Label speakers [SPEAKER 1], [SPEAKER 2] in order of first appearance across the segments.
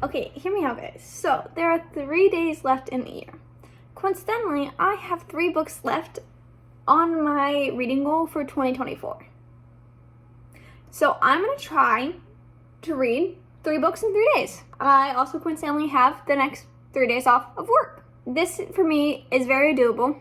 [SPEAKER 1] Okay, hear me out, guys. So, there are 3 days left in the year. Coincidentally, I have 3 books left on my reading goal for 2024. So, I'm going to try to read 3 books in 3 days. I also coincidentally have the next 3 days off of work. This, for me, is very doable.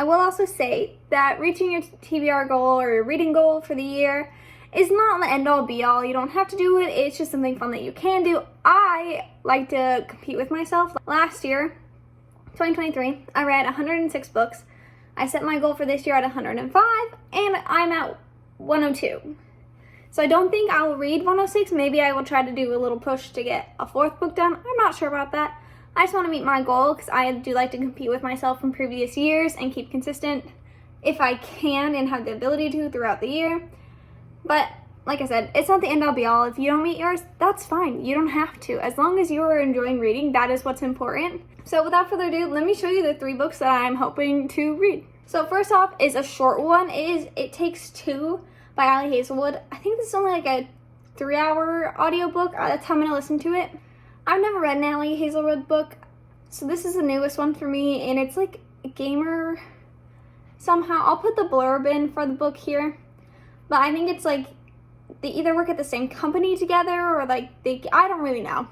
[SPEAKER 1] I will also say that reaching your TBR goal or your reading goal for the year is not the end-all be-all. You don't have to do it. It's just something fun that you can do. I like to compete with myself. Last year, 2023, I read 106 books. I set my goal for this year at 105, and I'm at 102. So I don't think I will read 106. Maybe I will try to do a little push to get a 4th book done. I'm not sure about that. I just want to meet my goal because I do like to compete with myself from previous years and keep consistent if I can and have the ability to throughout the year. But like I said, it's not the end all be all. If you don't meet yours, that's fine. You don't have to. As long as you are enjoying reading, that is what's important. So without further ado, let me show you the 3 books that I'm hoping to read. So first off is a short one. It Takes Two by Ali Hazelwood. I think this is only like a 3-hour audiobook. That's how I'm going to listen to it. I've never read an Ali Hazelwood book, so this is the newest one for me, and it's like a gamer somehow. I'll put the blurb in for the book here, but I think it's like they either work at the same company together or like I don't really know.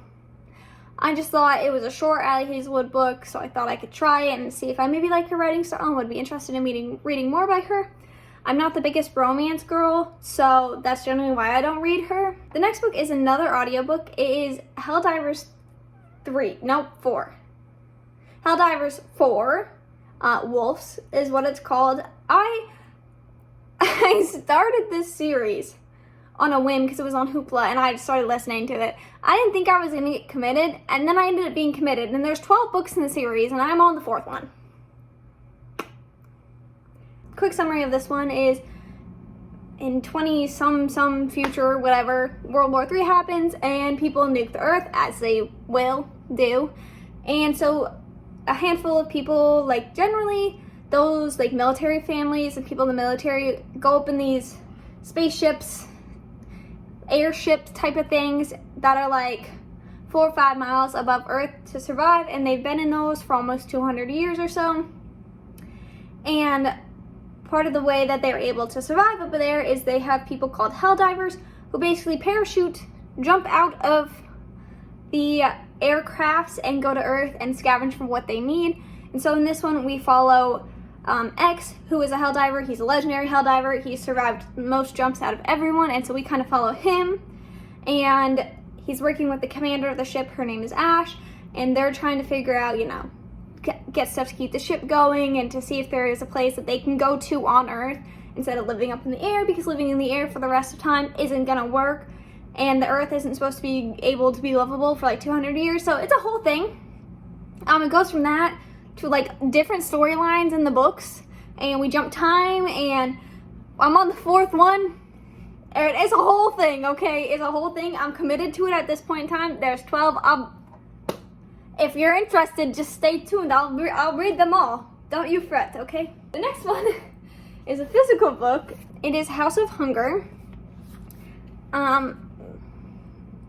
[SPEAKER 1] I just thought it was a short Ali Hazelwood book, so I thought I could try it and see if I maybe like her writing style and would be interested in reading more by her. I'm not the biggest romance girl, so that's generally why I don't read her. The next book is another audiobook. It is Helldivers 4. Helldivers 4, Wolves is what it's called. I started this series on a whim because it was on Hoopla and I started listening to it. I didn't think I was going to get committed, and then I ended up being committed, and there's 12 books in the series and I'm on the 4th one. Quick summary of this one is in 20-some future, whatever, World War III happens and people nuke the earth, as they will do. And so a handful of people, like generally those like military families and people in the military, go up in these spaceships, airship type of things that are like 4 or 5 miles above Earth to survive, and they've been in those for almost 200 years or so. And part of the way that they're able to survive up there is they have people called Helldivers who basically parachute, jump out of the aircrafts and go to Earth and scavenge for what they need. And so in this one we follow X, who is a Helldiver. He's a legendary Helldiver. He survived most jumps out of everyone, and so we kind of follow him. And he's working with the commander of the ship. Her name is Ash, and they're trying to figure out, get stuff to keep the ship going and to see if there is a place that they can go to on Earth instead of living up in the air, because living in the air for the rest of time isn't gonna work, and the Earth isn't supposed to be able to be livable for like 200 years. So it's a whole thing. It goes from that to like different storylines in the books, and we jump time, and I'm on the 4th one. And it's a whole thing, okay? It's a whole thing. I'm committed to it at this point in time. There's 12. If you're interested, just stay tuned. I'll read them all. Don't you fret, okay? The next one is a physical book. It is House of Hunger.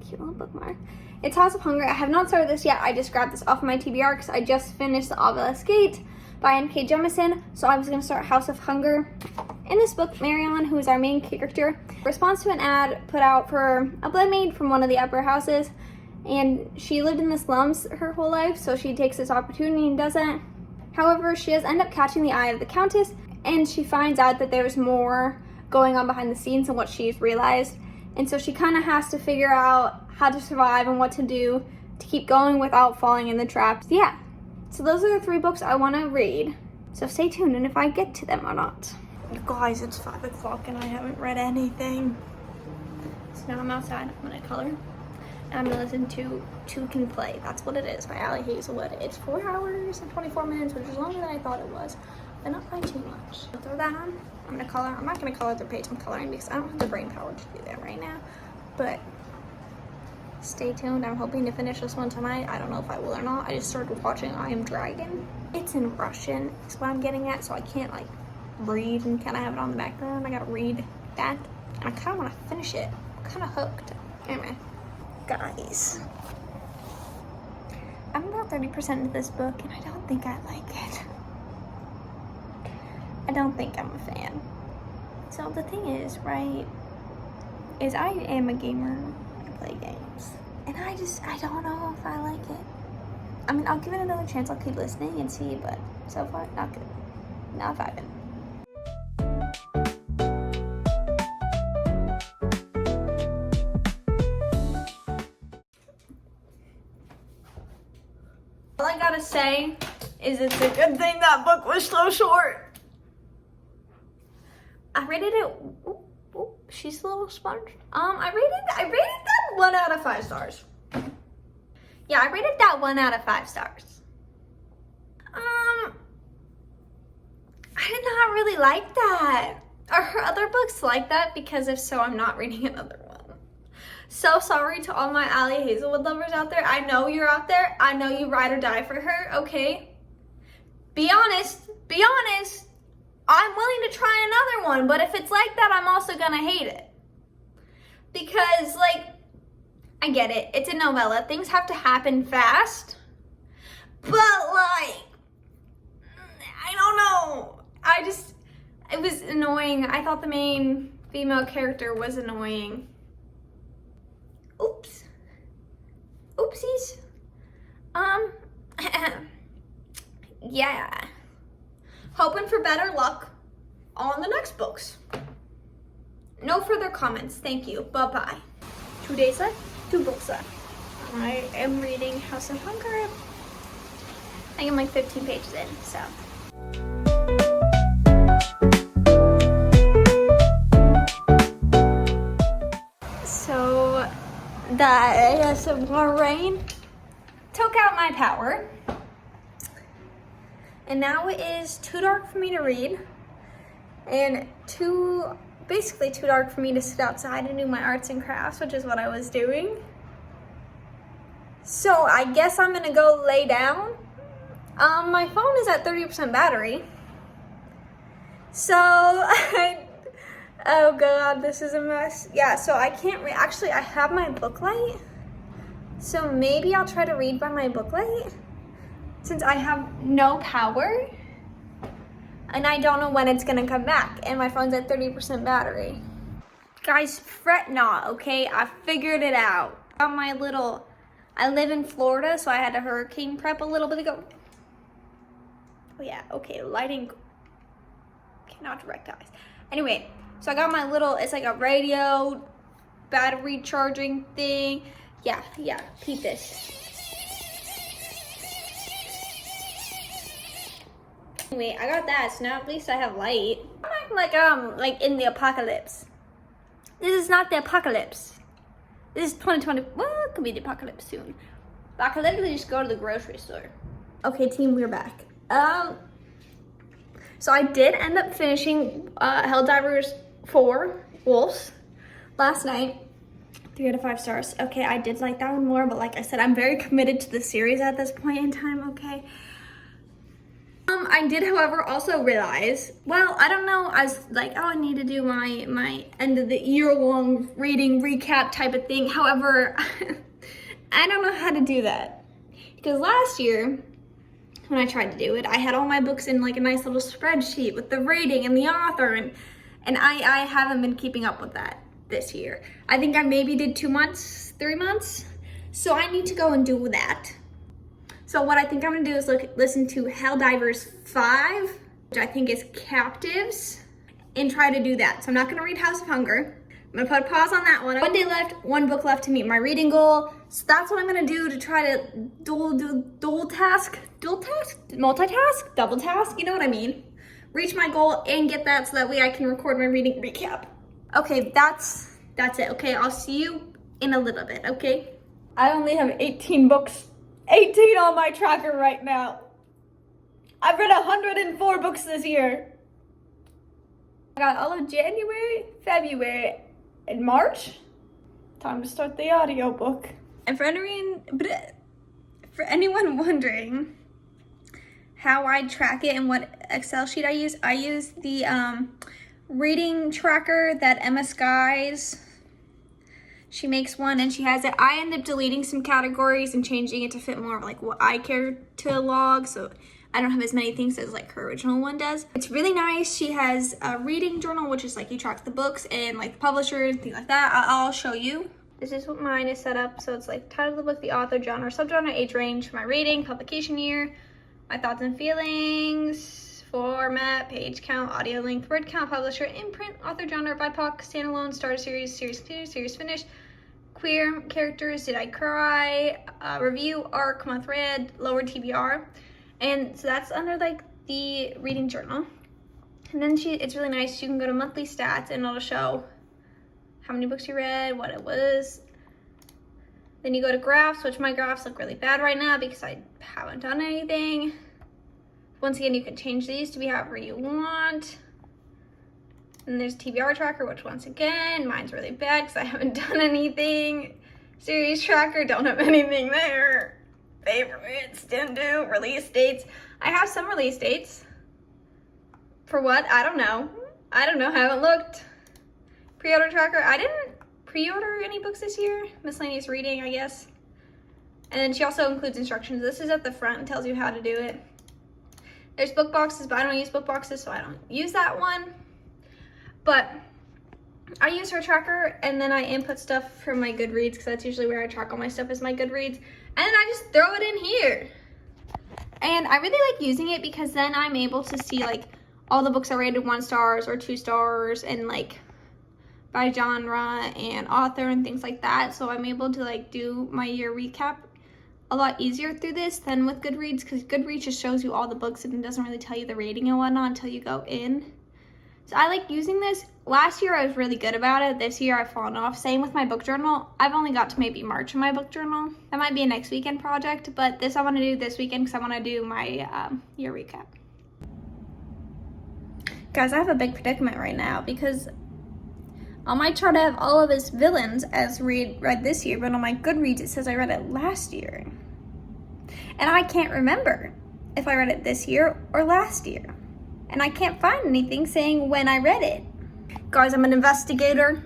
[SPEAKER 1] Cute little bookmark. It's House of Hunger. I have not started this yet. I just grabbed this off my TBR because I just finished The Obelisk Gate by N.K. Jemisin, so I was going to start House of Hunger. In this book, Marion, who is our main character, responds to an ad put out for a bloodmaid from one of the upper houses, and she lived in the slums her whole life, so she takes this opportunity and does it. However, she does end up catching the eye of the Countess, and she finds out that there's more going on behind the scenes than what she's realized, and so she kind of has to figure out how to survive and what to do to keep going without falling in the traps. Yeah, so those are the 3 books I want to read, so stay tuned and if I get to them or not. You guys, it's 5 o'clock and I haven't read anything. So now I'm outside. I'm gonna color. And I'm gonna listen to Two Can Play. That's what it is, by Ali Hazelwood. It's 4 hours and 24 minutes, which is longer than I thought it was, but not by too much. I'll throw that on. I'm gonna color. I'm not gonna color the page I'm coloring because I don't have the brain power to do that right now. But stay tuned. I'm hoping to finish this one tonight. I don't know if I will or not. I just started watching I Am Dragon. It's in Russian, is what I'm getting at, so I can't like read and kind of have it on the background. I gotta read that. I kind of want to finish it. I'm kind of hooked. Anyway, guys. I'm about 30% into this book, and I don't think I like it. I don't think I'm a fan. So the thing is, right, is I am a gamer. I play games. And I don't know if I like it. I mean, I'll give it another chance. I'll keep listening and see, but so far, not good. Not vibing. All I gotta say is it's a good thing that book was so short. I rated it. Ooh, she's a little sponge. I rated that 1 out of 5 stars. Yeah, I rated that 1 out of 5 stars. I did not really like that. Are her other books like that? Because if so, I'm not reading another one. So sorry to all my Ali Hazelwood lovers out there. I know you're out there. I know you ride or die for her, okay? Be honest. Be honest. I'm willing to try another one, but if it's like that, I'm also gonna hate it. Because, like, I get it. It's a novella. Things have to happen fast. But, like, I don't know. It was annoying. I thought the main female character was annoying. Oops. Oopsies. Yeah. Hoping for better luck on the next books. No further comments. Thank you. Bye-bye. 2 days left, 2 books left. I am reading House of Hunger. I am like 15 pages in, so. So, the ASMR rain took out my power. And now it is too dark for me to read. And basically too dark for me to sit outside and do my arts and crafts, which is what I was doing. So I guess I'm gonna go lay down. My phone is at 30% battery. So, oh God, this is a mess. Yeah, so I can't read. Actually, I have my book light. So maybe I'll try to read by my book light since I have no power. And I don't know when it's gonna come back, and my phone's at 30% battery. Guys, fret not, okay? I figured it out. I live in Florida, so I had a hurricane prep a little bit ago. Oh yeah, okay, lighting, cannot direct eyes. Anyway, so I got my it's like a radio, battery charging thing. Yeah, peep this. Anyway, I got that, so now at least I have light. I'm acting like in the apocalypse. This is not the apocalypse. This is 2020. Well, it could be the apocalypse soon. But I could literally just go to the grocery store. Okay, team, we're back. So I did end up finishing Helldivers 4 Wolves last night. 3 out of 5 stars. Okay, I did like that one more, but like I said, I'm very committed to the series at this point in time, okay? I did, however, also realize, well, I don't know, I was like, oh, I need to do my end of the year-long reading recap type of thing. However, I don't know how to do that. Because last year, when I tried to do it, I had all my books in like a nice little spreadsheet with the rating and the author, and I haven't been keeping up with that this year. I think I maybe did 2 months, 3 months. So I need to go and do that. So what I think I'm gonna do is listen to Helldivers 5, which I think is Captives, and try to do that. So I'm not gonna read House of Hunger. I'm gonna put a pause on that one. 1 day left, 1 book left to meet my reading goal. So that's what I'm gonna do to try to multitask, double task, you know what I mean? Reach my goal and get that so that way I can record my reading recap. Okay, that's it, okay? I'll see you in a little bit, okay? I only have 18 books. 18 on my tracker right now. I've read 104 books this year. I got all of January, February, and March. Time to start the audiobook. And for anyone wondering how I track it and what Excel sheet I use the reading tracker that Emma Skies, she makes one and she has it. I ended up deleting some categories and changing it to fit more of like what I care to log, so I don't have as many things as like her original one does. It's really nice. She has a reading journal, which is like you track the books and like the publisher and things like that. I'll show you. This is what mine is set up. So it's like title of the book, the author, genre, subgenre, age range, my rating, publication year, my thoughts and feelings, format, page count, audio length, word count, publisher, imprint, author, genre, BIPOC, standalone, starter series, series continued, series finished, queer characters, did I cry, review, arc, month read, lower TBR. And so that's under like the reading journal. And then it's really nice. You can go to monthly stats and it'll show how many books you read, what it was. Then you go to graphs, which my graphs look really bad right now because I haven't done anything. Once again, you can change these to be however you want. And there's TBR tracker, which once again, mine's really bad because I haven't done anything. Series tracker, don't have anything there. Favorites, didn't do. Release dates. I have some release dates. For what? I don't know. Haven't looked. Pre-order tracker. I didn't pre-order any books this year. Miscellaneous reading, I guess. And then she also includes instructions. This is at the front and tells you how to do it. There's book boxes, but I don't use book boxes, so I don't use that one. But I use her tracker, and then I input stuff from my Goodreads, because that's usually where I track all my stuff is my Goodreads. And then I just throw it in here. And I really like using it because then I'm able to see like all the books I rated 1 stars or 2 stars and like by genre and author and things like that. So I'm able to like do my year recap a lot easier through this than with Goodreads, because Goodreads just shows you all the books and it doesn't really tell you the rating and whatnot until you go in. So I like using this. Last year I was really good about it. This year I've fallen off. Same with my book journal. I've only got to maybe March in my book journal. That might be a next weekend project, but this I want to do this weekend because I want to do my year recap. Guys, I have a big predicament right now because on my chart I have all of his villains as read this year, but on my Goodreads it says I read it last year. And I can't remember if I read it this year or last year. And I can't find anything saying when I read it. Guys, I'm an investigator.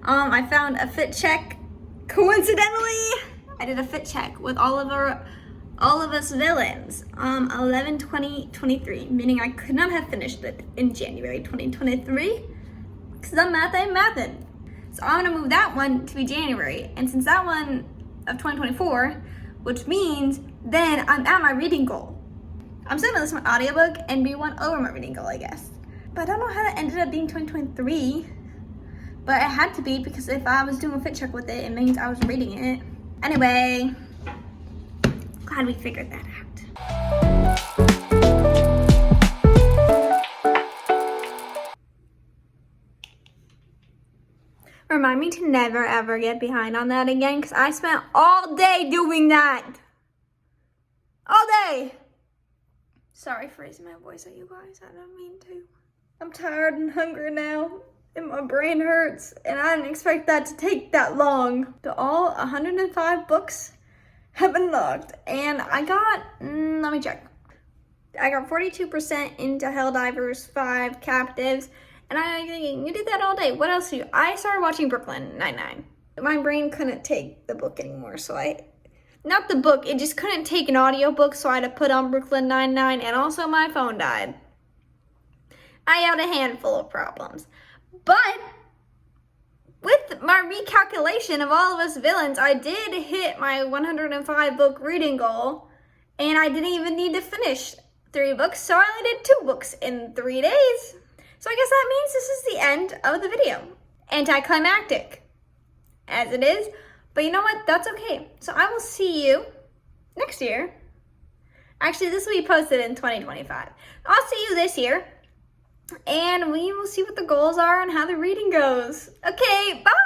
[SPEAKER 1] I found a fit check. Coincidentally, I did a fit check with all of us villains. 11/20/23, meaning I could not have finished it in January 2023 because I'm math ain't mathin'. So I'm gonna move that one to be January, and since that one of 2024, which means then I'm at my reading goal. I'm still gonna listen to my audiobook and be one over my reading goal, I guess. But I don't know how that ended up being 2023. But it had to be because if I was doing a fit check with it, it means I was reading it. Anyway, glad we figured that out. Remind me to never ever get behind on that again because I spent all day doing that. All day. Sorry for raising my voice at you guys, I don't mean to. I'm tired and hungry now, and my brain hurts, and I didn't expect that to take that long. But all 105 books have been logged, and I got, let me check. I got 42% into Helldivers, 5 Captives, and I'm thinking, you did that all day, what else do you? I started watching Brooklyn Nine-Nine. My brain couldn't take the book anymore, so not the book, it just couldn't take an audiobook, so I had to put on Brooklyn Nine-Nine, and also my phone died. I had a handful of problems. But with my recalculation of all of us villains, I did hit my 105 book reading goal, and I didn't even need to finish 3 books, so I only did 2 books in 3 days. So I guess that means this is the end of the video. Anticlimactic, as it is. But you know what? That's okay. So I will see you next year. Actually, this will be posted in 2025. I'll see you this year. And we will see what the goals are and how the reading goes. Okay, bye!